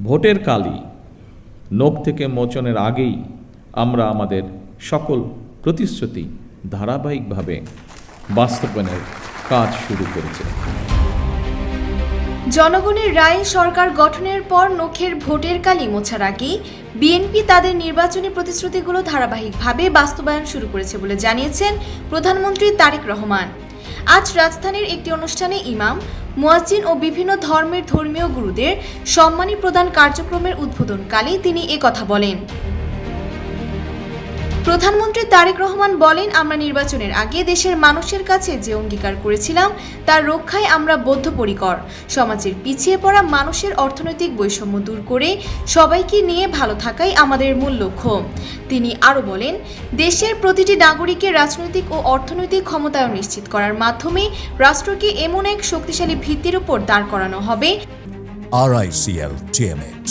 ভোটের কালই নখ থেকে মোচনের আগেই আমরা আমাদের সকল প্রতিশ্রুতি ধারাবাহিকভাবে বাস্তবায়নের কাজ শুরু করেছে। জনগণের রায়ে সরকার গঠনের পর নখের ভোটের কালি মোছার আগেই বিএনপি তাদের নির্বাচনী প্রতিশ্রুতিগুলো ধারাবাহিকভাবে বাস্তবায়ন শুরু করেছে বলে জানিয়েছেন প্রধানমন্ত্রী তারেক রহমান। আজ রাজধানীর একটি অনুষ্ঠানে ইমাম, মুয়াজ্জিন ও বিভিন্ন ধর্মের ধর্মীয় গুরুদের সম্মানী প্রদান কার্যক্রমের উদ্বোধনকালে তিনি একথা বলেন। প্রধানমন্ত্রী তারেক রহমান বলেন, আমরা নির্বাচনের আগে দেশের মানুষের কাছে যে অঙ্গীকার করেছিলাম তার রক্ষায় আমরা বদ্ধপরিকর। সমাজের পিছিয়ে পড়া মানুষের অর্থনৈতিক বৈষম্য দূর করে সবাইকে নিয়ে ভালো থাকাই আমাদের মূল লক্ষ্য। তিনি আরও বলেন, দেশের প্রতিটি নাগরিকের রাজনৈতিক ও অর্থনৈতিক ক্ষমতায়ন নিশ্চিত করার মাধ্যমে রাষ্ট্রকে এমন এক শক্তিশালী ভিত্তির উপর দাঁড় করানো হবে। RICL TMX,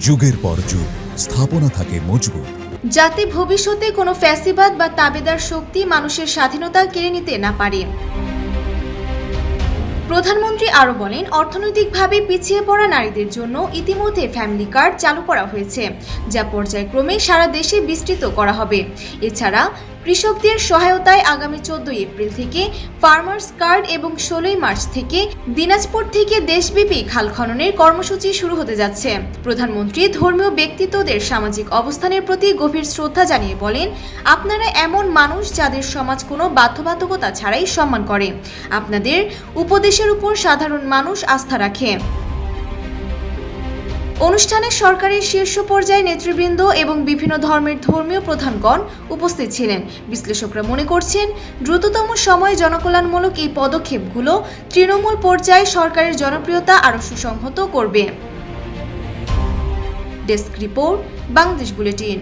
যুগের পর যুগ স্থাপনা থাকে মজবুত, যাতে ভবিষ্যতে কোনো ফ্যাসিবাদ বা তাবেদার শক্তি মানুষের স্বাধীনতা কেড়ে নিতে না পারে। প্রধানমন্ত্রী আরও বলেন, অর্থনৈতিকভাবে পিছিয়ে পড়া নারীদের জন্য ইতিমধ্যে ফ্যামিলি কার্ড চালু করা হয়েছে, যা পর্যায়ক্রমে সারা দেশে বিস্তৃত করা হবে। এছাড়া কৃষকদের সহায়তায় আগামী 14 এপ্রিল থেকে ফার্মার্স কার্ড এবং 16 মার্চ থেকে দিনাজপুর থেকে দেশব্যাপী খাল খননের কর্মসূচি শুরু হতে যাচ্ছে। প্রধানমন্ত্রী ধর্মীয় ব্যক্তিত্বদের সামাজিক অবস্থানের প্রতি গভীর শ্রদ্ধা জানিয়ে বলেন, আপনারা এমন মানুষ যাদের সমাজ কোনো বাধ্যবাধকতা ছাড়াই সম্মান করে। আপনাদের উপদেশের উপর সাধারণ মানুষ আস্থা রাখে। অনুষ্ঠানে সরকারের শীর্ষ পর্যায়ে নেতৃবৃন্দ এবং বিভিন্ন ধর্মের ধর্মীয় প্রধানগণ উপস্থিত ছিলেন। বিশ্লেষকরা মনে করছেন, দ্রুততম সময়ে জনকল্যাণমূলক এই পদক্ষেপগুলো তৃণমূল পর্যায়ে সরকারের জনপ্রিয়তা আরও সুসংহত করবে। Desk report, Bangladesh bulletin.